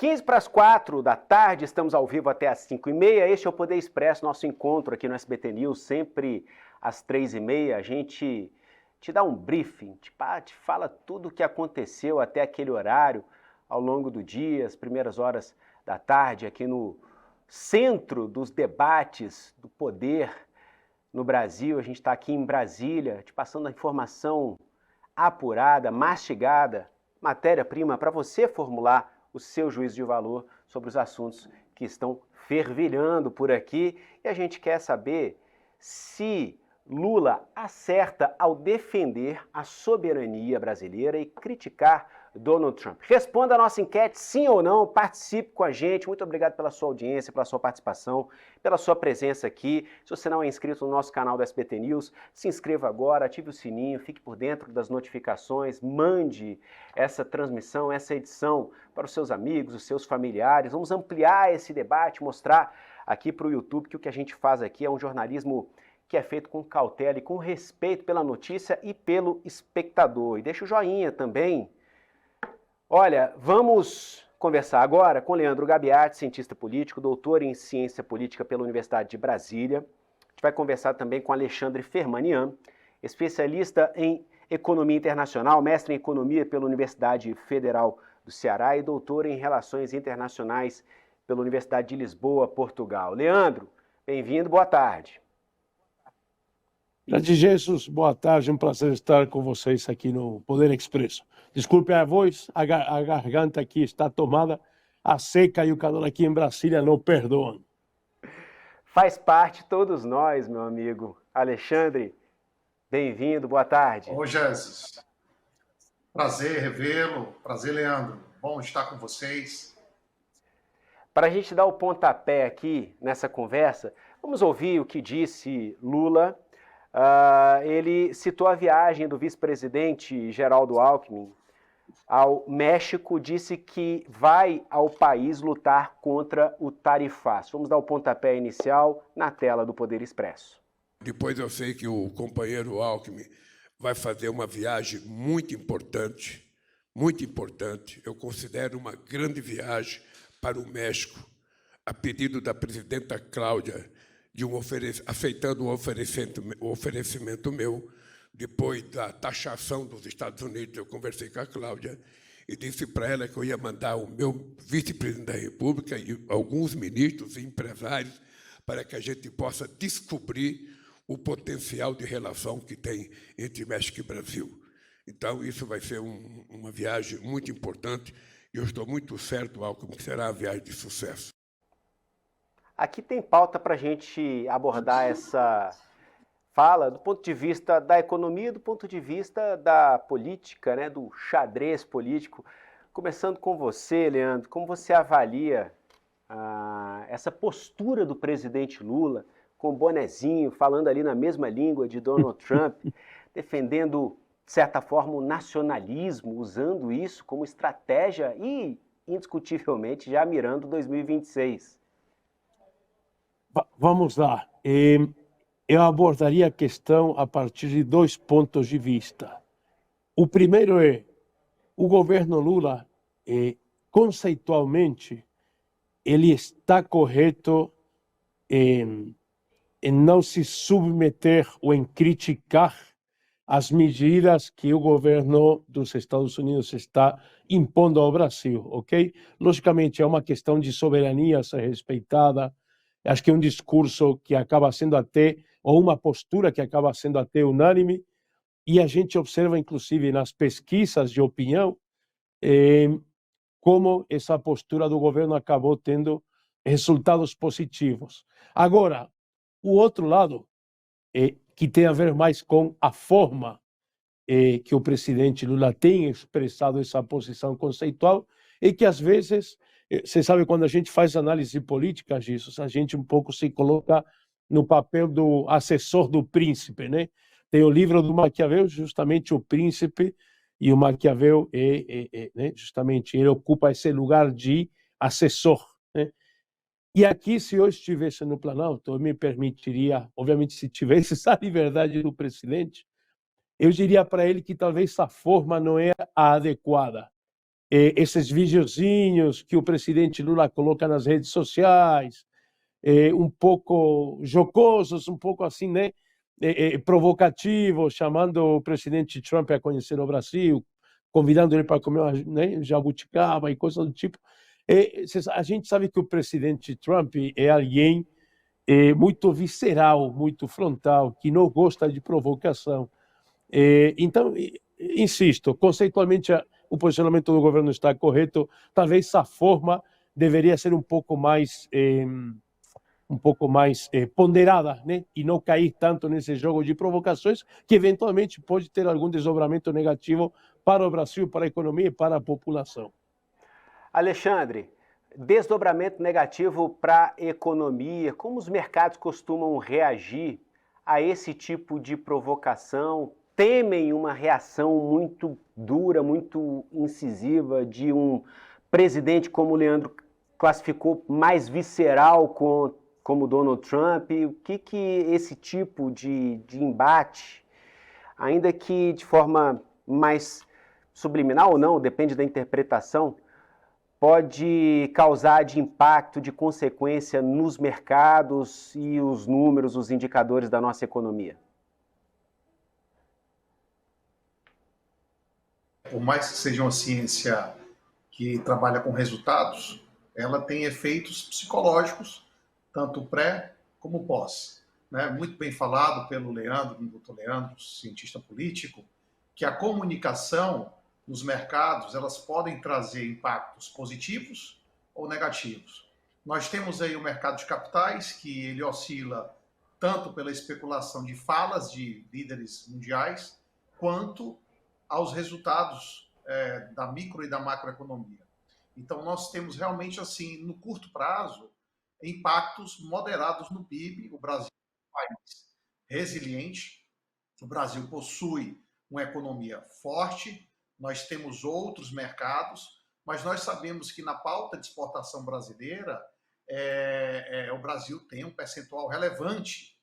15 para as 4 da tarde, estamos ao vivo até às 5h30. Este é o Poder Expresso, nosso encontro aqui no SBT News, sempre às 3h30. A gente te dá um briefing, te fala tudo o que aconteceu até aquele horário, ao longo do dia, as primeiras horas da tarde, aqui no centro dos debates do poder no Brasil. A gente está aqui em Brasília, te passando a informação apurada, mastigada, matéria-prima para você formular o seu juízo de valor sobre os assuntos que estão fervilhando por aqui. E a gente quer saber se Lula acerta ao defender a soberania brasileira e criticar Donald Trump. Responda a nossa enquete, sim ou não, participe com a gente. Muito obrigado pela sua audiência, pela sua participação, pela sua presença aqui. Se você não é inscrito no nosso canal do SBT News, se inscreva agora, ative o sininho, fique por dentro das notificações, mande essa transmissão, essa edição para os seus amigos, os seus familiares. Vamos ampliar esse debate, mostrar aqui para o YouTube que o que a gente faz aqui é um jornalismo que é feito com cautela e com respeito pela notícia e pelo espectador. E deixa o joinha também. Olha, vamos conversar agora com Leandro Gabiati, cientista político, doutor em ciência política pela Universidade de Brasília. A gente vai conversar também com Alexandre Fermanian, especialista em economia internacional, mestre em economia pela Universidade Federal do Ceará e doutor em relações internacionais pela Universidade de Lisboa, Portugal. Leandro, bem-vindo, boa tarde. Grande Jesus, boa tarde, um prazer estar com vocês aqui no Poder Expresso. Desculpe a voz, a garganta aqui está tomada, a seca e o calor aqui em Brasília não perdoam. Faz parte, todos nós, meu amigo. Alexandre, bem-vindo, boa tarde. Ô, Jesus, prazer revê-lo, prazer, Leandro, bom estar com vocês. Para a gente dar o pontapé aqui nessa conversa, vamos ouvir o que disse Lula. Ele citou a viagem do vice-presidente Geraldo Alckmin ao México, disse que vai ao país lutar contra o tarifaço. Vamos dar o pontapé inicial na tela do Poder Expresso. Depois eu sei que o companheiro Alckmin vai fazer uma viagem muito importante, eu considero uma grande viagem para o México, a pedido da presidenta Cláudia, aceitando o oferecimento meu. Depois da taxação dos Estados Unidos, eu conversei com a Cláudia e disse para ela que eu ia mandar o meu vice-presidente da República e alguns ministros e empresários para que a gente possa descobrir o potencial de relação que tem entre México e Brasil. Então, isso vai ser uma viagem muito importante e eu estou muito certo, Alckmin, que será uma viagem de sucesso. Aqui tem pauta para a gente abordar essa fala do ponto de vista da economia, do ponto de vista da política, né, do xadrez político. Começando com você, Leandro, como você avalia essa postura do presidente Lula, com o bonezinho, falando ali na mesma língua de Donald Trump, defendendo, de certa forma, o nacionalismo, usando isso como estratégia e, indiscutivelmente, já mirando 2026? Vamos lá. Eu abordaria a questão a partir de dois pontos de vista. O primeiro é, o governo Lula, conceitualmente, ele está correto em não se submeter ou em criticar as medidas que o governo dos Estados Unidos está impondo ao Brasil, ok? Logicamente, é uma questão de soberania a ser respeitada. Acho que é um discurso que acaba sendo até, ou uma postura que acaba sendo até unânime, e a gente observa, inclusive, nas pesquisas de opinião, como essa postura do governo acabou tendo resultados positivos. Agora, o outro lado, que tem a ver mais com a forma que o presidente Lula tem expressado essa posição conceitual, e que, às vezes, você sabe, quando a gente faz análise política disso, a gente um pouco se coloca no papel do assessor do príncipe, né? Tem o livro do Maquiavel, justamente o príncipe, e o Maquiavel né, justamente ele ocupa esse lugar de assessor, né? E aqui, se eu estivesse no Planalto, eu me permitiria, obviamente, se tivesse essa liberdade do presidente, eu diria para ele que talvez essa forma não é a adequada. esses videozinhos que o presidente Lula coloca nas redes sociais, um pouco jocosos, um pouco assim, né, provocativos, chamando o presidente Trump a conhecer o Brasil, convidando ele para comer, né, jabuticaba e coisas do tipo. A gente sabe que o presidente Trump é alguém muito visceral, muito frontal, que não gosta de provocação. Então, insisto, conceitualmente o posicionamento do governo está correto. Talvez a forma deveria ser um pouco mais ponderada, né? E não cair tanto nesse jogo de provocações que eventualmente pode ter algum desdobramento negativo para o Brasil, para a economia e para a população. Alexandre, desdobramento negativo para a economia, como os mercados costumam reagir a esse tipo de provocação? Temem uma reação muito dura, muito incisiva de um presidente como o Leandro classificou mais visceral como Donald Trump? O que esse tipo de embate, ainda que de forma mais subliminal ou não, depende da interpretação, pode causar de impacto, de consequência nos mercados e os números, os indicadores da nossa economia? Por mais que seja uma ciência que trabalha com resultados, ela tem efeitos psicológicos, tanto pré como pós. Né? Muito bem falado pelo Leandro, o doutor Leandro, cientista político, que a comunicação nos mercados, elas podem trazer impactos positivos ou negativos. Nós temos aí o mercado de capitais, que ele oscila tanto pela especulação de falas de líderes mundiais, quanto aos resultados da micro e da macroeconomia. Então, nós temos realmente, assim, no curto prazo, impactos moderados no PIB. O Brasil é um país resiliente, o Brasil possui uma economia forte, nós temos outros mercados, mas nós sabemos que na pauta de exportação brasileira, o Brasil tem um percentual relevante,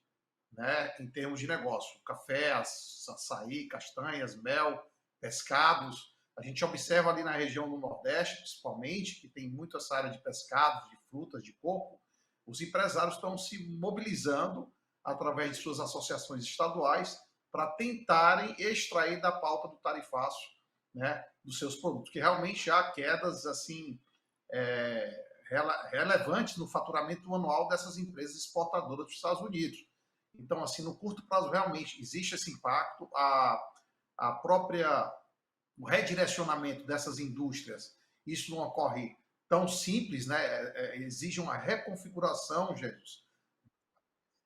né, em termos de negócio. Café, açaí, castanhas, mel, pescados. A gente observa ali na região do Nordeste, principalmente, que tem muito essa área de pescados, de frutas, de coco, os empresários estão se mobilizando através de suas associações estaduais para tentarem extrair da pauta do tarifaço, né, dos seus produtos, que realmente há quedas assim relevantes no faturamento anual dessas empresas exportadoras dos Estados Unidos. Então, assim, no curto prazo, realmente existe esse impacto, o redirecionamento dessas indústrias, isso não ocorre tão simples, né? Exige uma reconfiguração, Jesus,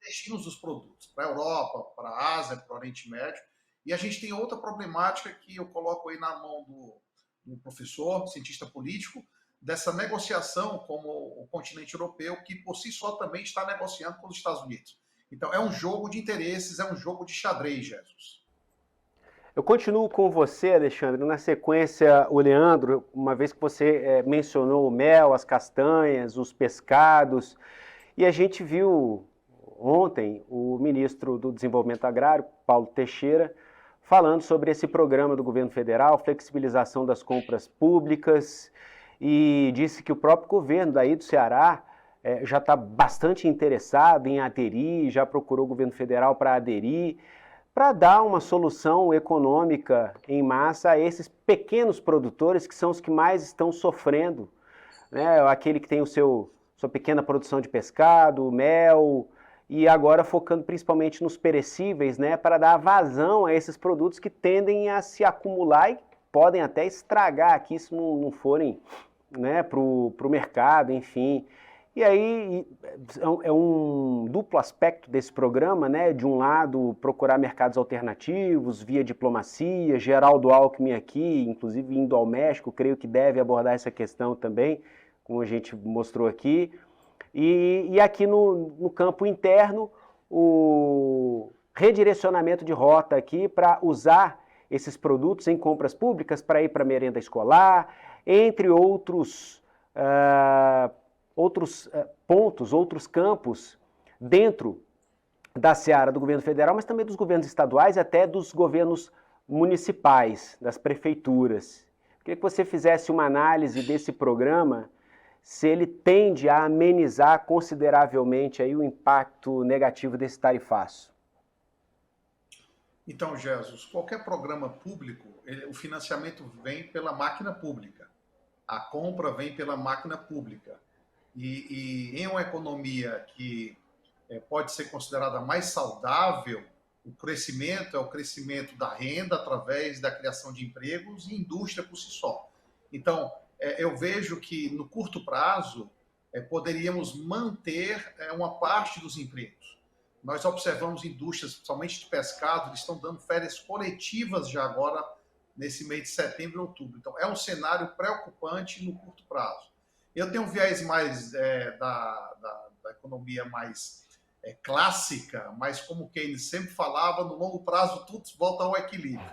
destinos dos produtos para a Europa, para a Ásia, para o Oriente Médio. E a gente tem outra problemática que eu coloco aí na mão do professor, cientista político, dessa negociação com o continente europeu, que por si só também está negociando com os Estados Unidos. Então, é um jogo de interesses, é um jogo de xadrez, Jesus. Eu continuo com você, Alexandre. Na sequência, o Leandro, uma vez que você mencionou o mel, as castanhas, os pescados, e a gente viu ontem o ministro do Desenvolvimento Agrário, Paulo Teixeira, falando sobre esse programa do governo federal, flexibilização das compras públicas, e disse que o próprio governo daí do Ceará já está bastante interessado em aderir, já procurou o governo federal para aderir, para dar uma solução econômica em massa a esses pequenos produtores que são os que mais estão sofrendo, né? Aquele que tem sua pequena produção de pescado, mel, e agora focando principalmente nos perecíveis, né, para dar vazão a esses produtos que tendem a se acumular e podem até estragar aqui se não forem, né, para o mercado, enfim. E aí é um duplo aspecto desse programa, né? De um lado, procurar mercados alternativos via diplomacia. Geraldo Alckmin aqui, inclusive indo ao México, creio que deve abordar essa questão também, como a gente mostrou aqui. E aqui no campo interno, o redirecionamento de rota aqui para usar esses produtos em compras públicas para ir para a merenda escolar, entre outros pontos, outros campos dentro da seara do governo federal, mas também dos governos estaduais e até dos governos municipais, das prefeituras. Queria que você fizesse uma análise desse programa, se ele tende a amenizar consideravelmente aí o impacto negativo desse tarifaço. Então, Jesus, qualquer programa público, o financiamento vem pela máquina pública, a compra vem pela máquina pública. E em uma economia que pode ser considerada mais saudável, o crescimento é o crescimento da renda através da criação de empregos e indústria por si só. Então, eu vejo que no curto prazo poderíamos manter uma parte dos empregos. Nós observamos indústrias, principalmente de pescado, que estão dando férias coletivas já agora, nesse mês de setembro e outubro. Então, é um cenário preocupante no curto prazo. Eu tenho um viés mais da economia mais clássica, mas como Keynes sempre falava, no longo prazo tudo volta ao equilíbrio.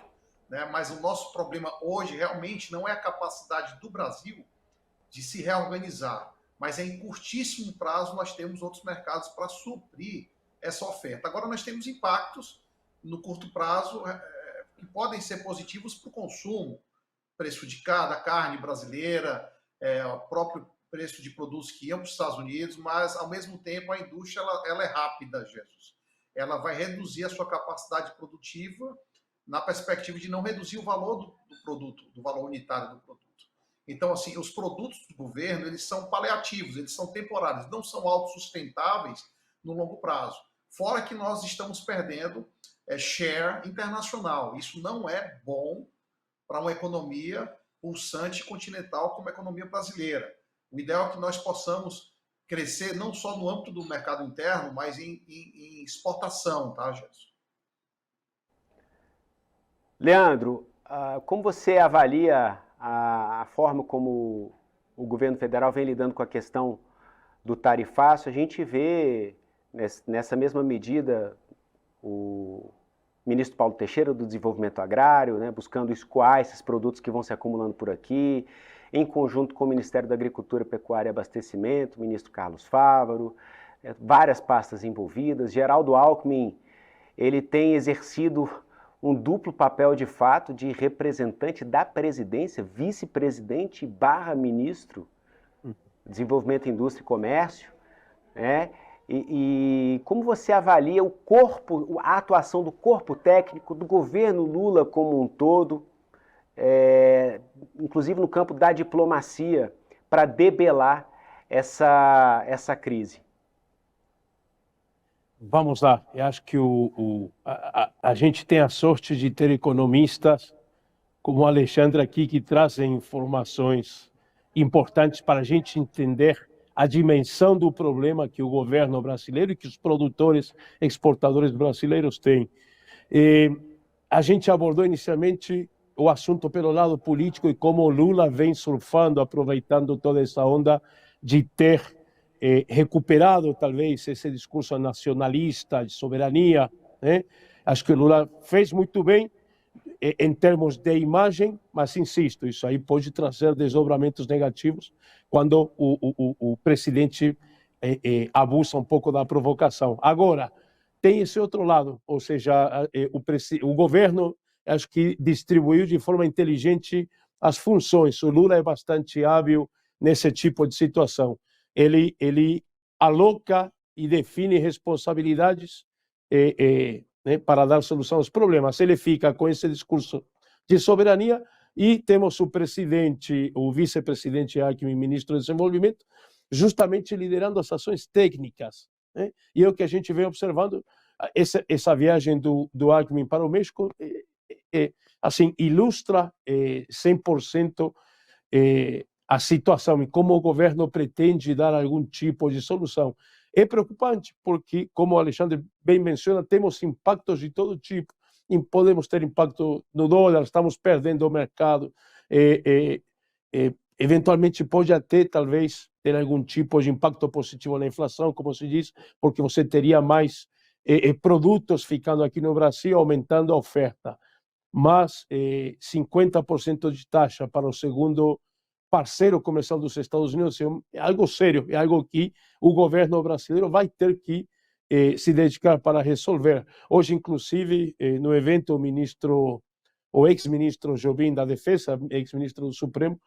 Né? Mas o nosso problema hoje realmente não é a capacidade do Brasil de se reorganizar, mas em curtíssimo prazo nós temos outros mercados para suprir essa oferta. Agora nós temos impactos no curto prazo que podem ser positivos para o consumo, preço de cada carne brasileira, o próprio preço de produtos que iam para os Estados Unidos, mas ao mesmo tempo a indústria ela é rápida, Jesus. Ela vai reduzir a sua capacidade produtiva na perspectiva de não reduzir o valor do produto, do valor unitário do produto. Então, assim, os produtos do governo, eles são paliativos, eles são temporários, não são autossustentáveis no longo prazo. Fora que nós estamos perdendo share internacional. Isso não é bom para uma economia pulsante continental como a economia brasileira. O ideal é que nós possamos crescer não só no âmbito do mercado interno, mas em exportação, tá, Gerson? Leandro, como você avalia a forma como o governo federal vem lidando com a questão do tarifaço? A gente vê, nessa mesma medida, o ministro Paulo Teixeira do Desenvolvimento Agrário, né, buscando escoar esses produtos que vão se acumulando por aqui, em conjunto com o Ministério da Agricultura, Pecuária e Abastecimento, o ministro Carlos Fávaro, várias pastas envolvidas. Geraldo Alckmin, ele tem exercido um duplo papel de fato de representante da presidência, vice-presidente / ministro Desenvolvimento, Indústria e Comércio, né? E como você avalia a atuação do corpo técnico do governo Lula como um todo, inclusive no campo da diplomacia, para debelar essa crise? Vamos lá, eu acho que a gente tem a sorte de ter economistas como o Alexandre aqui, que trazem informações importantes para a gente entender a dimensão do problema que o governo brasileiro e que os produtores, exportadores brasileiros têm. A gente abordou inicialmente o assunto pelo lado político e como o Lula vem surfando, aproveitando toda essa onda de ter recuperado talvez esse discurso nacionalista, de soberania, né? Acho que o Lula fez muito bem em termos de imagem, mas insisto, isso aí pode trazer desdobramentos negativos quando o presidente abusa um pouco da provocação. Agora, tem esse outro lado, ou seja, o governo acho que distribuiu de forma inteligente as funções. O Lula é bastante hábil nesse tipo de situação. Ele aloca e define responsabilidades né, para dar solução aos problemas. Ele fica com esse discurso de soberania e temos o presidente, o vice-presidente Alckmin, ministro do Desenvolvimento, justamente liderando as ações técnicas. Né? E é o que a gente vem observando, essa viagem do Alckmin para o México, assim, ilustra 100% a situação e como o governo pretende dar algum tipo de solução. É preocupante porque, como o Alexandre bem menciona, temos impactos de todo tipo. E podemos ter impacto no dólar, estamos perdendo o mercado. Eventualmente pode até, talvez, ter algum tipo de impacto positivo na inflação, como se diz, porque você teria mais produtos ficando aqui no Brasil, aumentando a oferta. Mas 50% de taxa para o segundo parceiro comercial dos Estados Unidos é algo sério, é algo que o governo brasileiro vai ter que se dedicar para resolver. Hoje, inclusive, no evento, o ministro o ex-ministro Jobim da Defesa, ex-ministro do Supremo,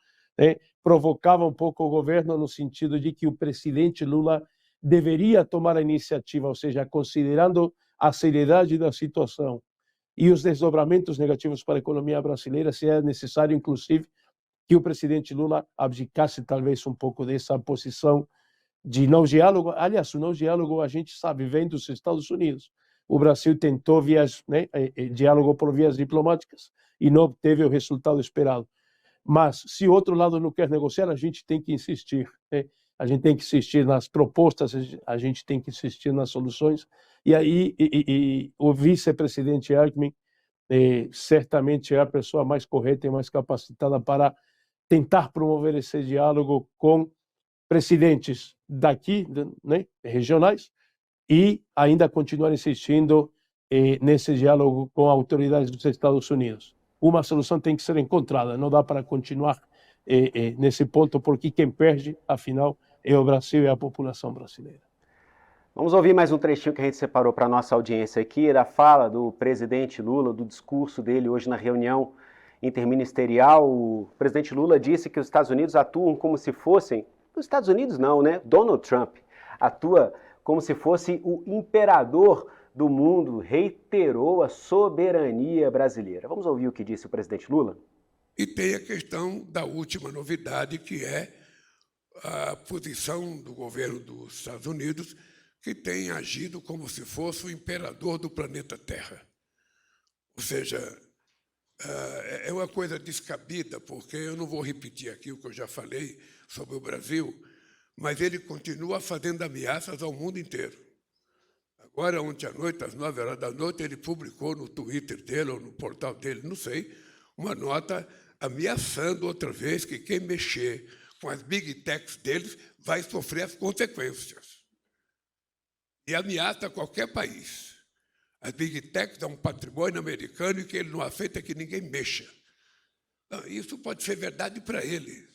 provocava um pouco o governo no sentido de que o presidente Lula deveria tomar a iniciativa, ou seja, considerando a seriedade da situação e os desdobramentos negativos para a economia brasileira, se é necessário, inclusive, que o presidente Lula abdicasse talvez um pouco dessa posição de não diálogo. Aliás, o não diálogo a gente sabe, vem dos Estados Unidos. O Brasil tentou diálogo por vias diplomáticas e não obteve o resultado esperado. Mas, se o outro lado não quer negociar, a gente tem que insistir. A gente tem que insistir nas propostas, a gente tem que insistir nas soluções. E aí, o vice-presidente Alckmin certamente é a pessoa mais correta e mais capacitada para tentar promover esse diálogo com presidentes daqui, regionais, e ainda continuar insistindo nesse diálogo com autoridades dos Estados Unidos. Uma solução tem que ser encontrada, não dá para continuar nesse ponto, porque quem perde, afinal, é o Brasil e a população brasileira. Vamos ouvir mais um trechinho que a gente separou para a nossa audiência aqui, da fala do presidente Lula, do discurso dele hoje na reunião interministerial. O presidente Lula disse que os Estados Unidos atuam como se fossem... Os Estados Unidos não, né? Donald Trump atua como se fosse o imperador do mundo, reiterou a soberania brasileira. Vamos ouvir o que disse o presidente Lula? E tem a questão da última novidade, que é a posição do governo dos Estados Unidos, que tem agido como se fosse o imperador do planeta Terra. Ou seja, é uma coisa descabida, porque eu não vou repetir aqui o que eu já falei sobre o Brasil, mas ele continua fazendo ameaças ao mundo inteiro. Agora, ontem à noite, às 9 horas da noite, ele publicou no Twitter dele, ou no portal dele, não sei, uma nota ameaçando outra vez que quem mexer com as big techs deles vai sofrer as consequências. E ameaça qualquer país. As big techs são um patrimônio americano e que ele não aceita que ninguém mexa. Não, isso pode ser verdade para ele.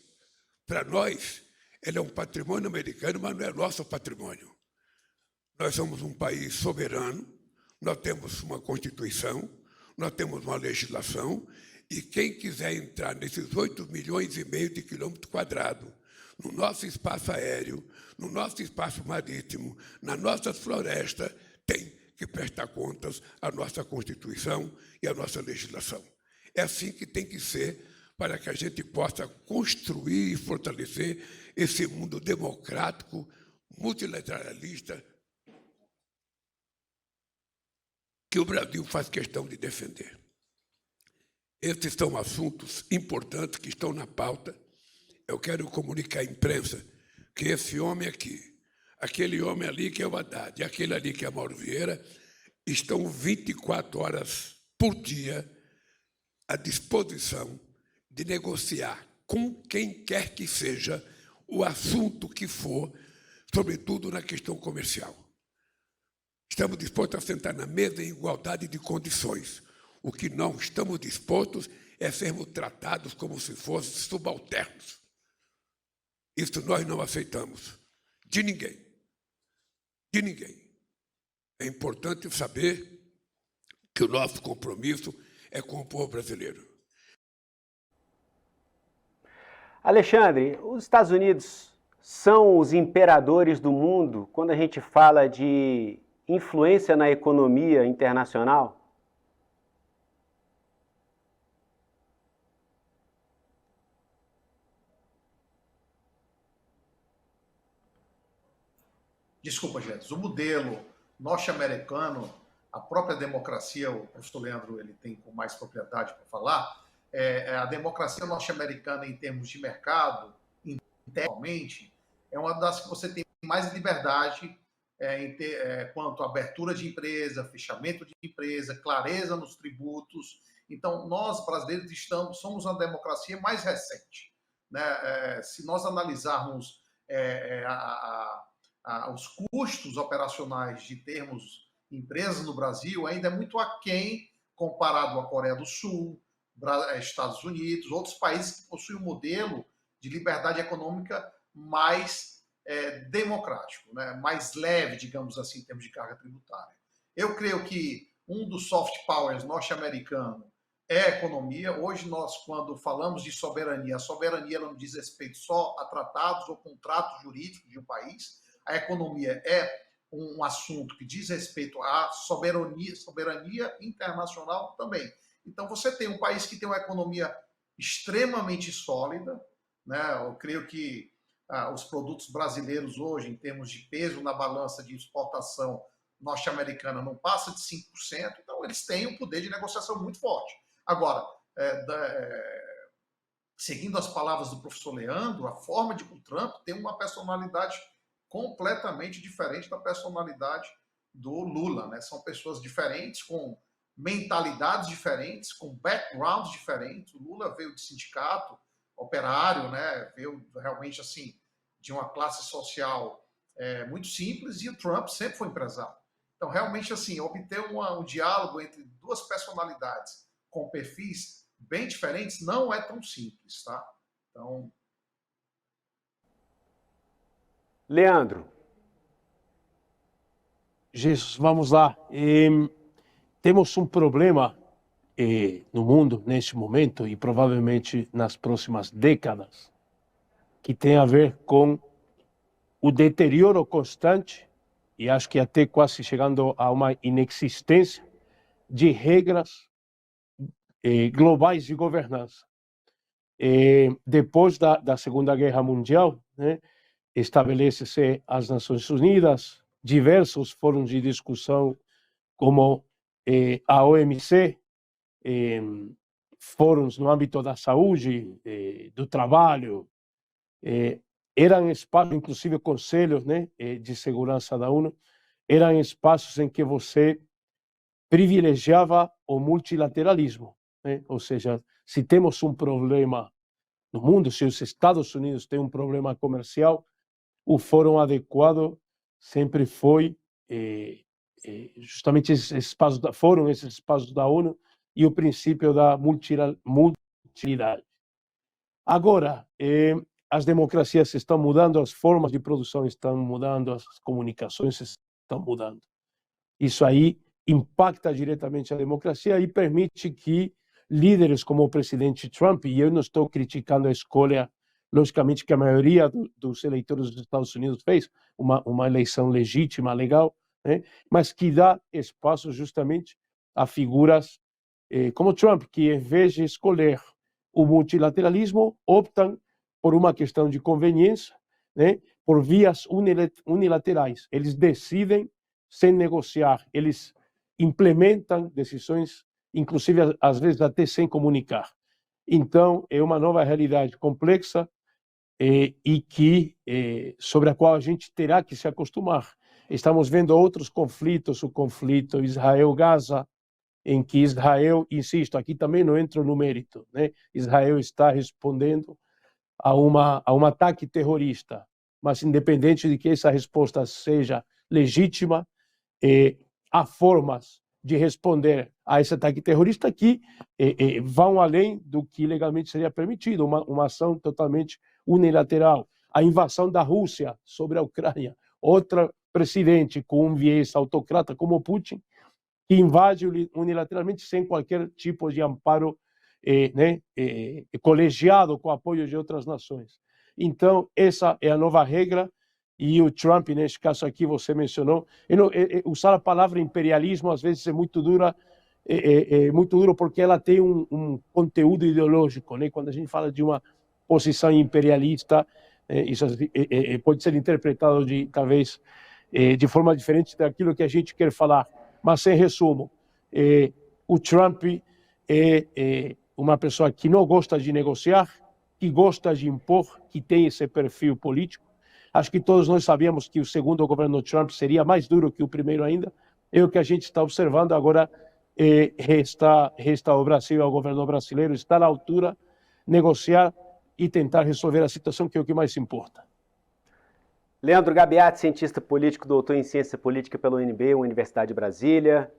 Para nós, ele é um patrimônio americano, mas não é nosso patrimônio. Nós somos um país soberano, nós temos uma Constituição, nós temos uma legislação, e quem quiser entrar nesses 8,5 milhões de quilômetros quadrados, no nosso espaço aéreo, no nosso espaço marítimo, nas nossas florestas, tem que prestar contas à nossa Constituição e à nossa legislação. É assim que tem que ser para que a gente possa construir e fortalecer esse mundo democrático, multilateralista, que o Brasil faz questão de defender. Esses são assuntos importantes que estão na pauta. Eu quero comunicar à imprensa que esse homem aqui, aquele homem ali que é o Haddad, e aquele ali que é Mauro Vieira, estão 24 horas por dia à disposição de negociar com quem quer que seja o assunto que for, sobretudo na questão comercial. Estamos dispostos a sentar na mesa em igualdade de condições. O que não estamos dispostos é sermos tratados como se fossem subalternos. Isso nós não aceitamos. De ninguém. De ninguém. É importante saber que o nosso compromisso é com o povo brasileiro. Alexandre, os Estados Unidos são os imperadores do mundo quando a gente fala de influência na economia internacional? Desculpa, gente, o modelo norte-americano, a própria democracia, o professor Leandro ele tem com mais propriedade para falar, a democracia norte-americana em termos de mercado, internamente, é uma das que você tem mais liberdade quanto à abertura de empresa, fechamento de empresa, clareza nos tributos. Então, nós, brasileiros, somos uma democracia mais recente. Né? Se nós analisarmos os custos operacionais de termos empresas no Brasil, ainda é muito aquém comparado à Coreia do Sul, Estados Unidos, outros países que possuem um modelo de liberdade econômica mais democrático, né? Mais leve, digamos assim, em termos de carga tributária. Eu creio que um dos soft powers norte-americano é economia. Hoje nós, quando falamos de soberania, a soberania não diz respeito só a tratados ou contratos jurídicos de um país. A economia é um assunto que diz respeito à soberania internacional também. Então, você tem um país que tem uma economia extremamente sólida, né? Eu creio que os produtos brasileiros hoje, em termos de peso na balança de exportação norte-americana, não passa de 5%, então eles têm um poder de negociação muito forte. Agora, seguindo as palavras do professor Leandro, a forma de o Trump tem uma personalidade completamente diferente da personalidade do Lula, né? São pessoas diferentes, com mentalidades diferentes, com backgrounds diferentes. O Lula veio de sindicato operário, né? Veio realmente assim de uma classe social muito simples, e o Trump sempre foi empresário. Então, realmente, assim, obter um diálogo entre duas personalidades com perfis bem diferentes não é tão simples, tá? Então, Leandro, Jesus, vamos lá. Temos um problema no mundo neste momento e provavelmente nas próximas décadas que tem a ver com o deterioro constante e acho que até quase chegando a uma inexistência de regras globais de governança. Depois da Segunda Guerra Mundial, né, estabelece-se as Nações Unidas, diversos fóruns de discussão como a OMC, fóruns no âmbito da saúde, do trabalho, eram espaços, inclusive conselhos, né, de segurança da ONU, eram espaços em que você privilegiava o multilateralismo, né? Ou seja, se temos um problema no mundo, se os Estados Unidos têm um problema comercial, o fórum adequado sempre foi justamente esses espaços da fórum, esses espaços da ONU e o princípio da multilateralidade. Agora, as democracias estão mudando, as formas de produção estão mudando, as comunicações estão mudando. Isso aí impacta diretamente a democracia e permite que líderes como o presidente Trump, e eu não estou criticando a escolha, logicamente que a maioria dos eleitores dos Estados Unidos fez uma eleição legítima, legal, né? Mas que dá espaço justamente a figuras como Trump, que em vez de escolher o multilateralismo, optam por uma questão de conveniência, né? Por vias unilaterais. Eles decidem sem negociar, eles implementam decisões, inclusive às vezes até sem comunicar. Então, é uma nova realidade complexa e que sobre a qual a gente terá que se acostumar. Estamos vendo outros conflitos, o conflito Israel-Gaza, em que Israel, insisto, aqui também não entro no mérito, né? Israel está respondendo a um ataque terrorista, mas independente de que essa resposta seja legítima, há formas de responder a esse ataque terrorista que vão além do que legalmente seria permitido, uma ação totalmente unilateral. A invasão da Rússia sobre a Ucrânia, outro presidente com um viés autocrata como Putin, que invade unilateralmente sem qualquer tipo de amparo colegiado com apoio de outras nações. Então, essa é a nova regra. E o Trump, neste caso aqui, você mencionou, usar a palavra imperialismo às vezes é muito dura, muito duro porque ela tem um conteúdo ideológico, né? Quando a gente fala de uma posição imperialista, isso pode ser interpretado talvez de forma diferente daquilo que a gente quer falar. Mas, em resumo, o Trump é uma pessoa que não gosta de negociar, que gosta de impor, que tem esse perfil político. Acho que todos nós sabíamos que o segundo governo Trump seria mais duro que o primeiro ainda. É o que a gente está observando agora. Resta ao Brasil, ao governo brasileiro, estar à altura, negociar e tentar resolver a situação, que é o que mais importa. Leandro Gabiati, cientista político, doutor em ciência política pela UNB, Universidade de Brasília.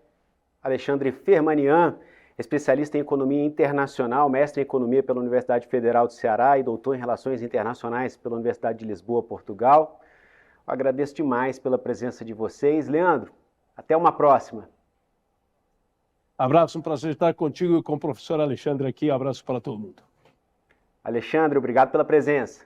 Alexandre Fermanian, especialista em economia internacional, mestre em economia pela Universidade Federal do Ceará e doutor em relações internacionais pela Universidade de Lisboa, Portugal. Eu agradeço demais pela presença de vocês. Leandro, até uma próxima. Abraço, um prazer estar contigo e com o professor Alexandre aqui. Abraço para todo mundo. Alexandre, obrigado pela presença.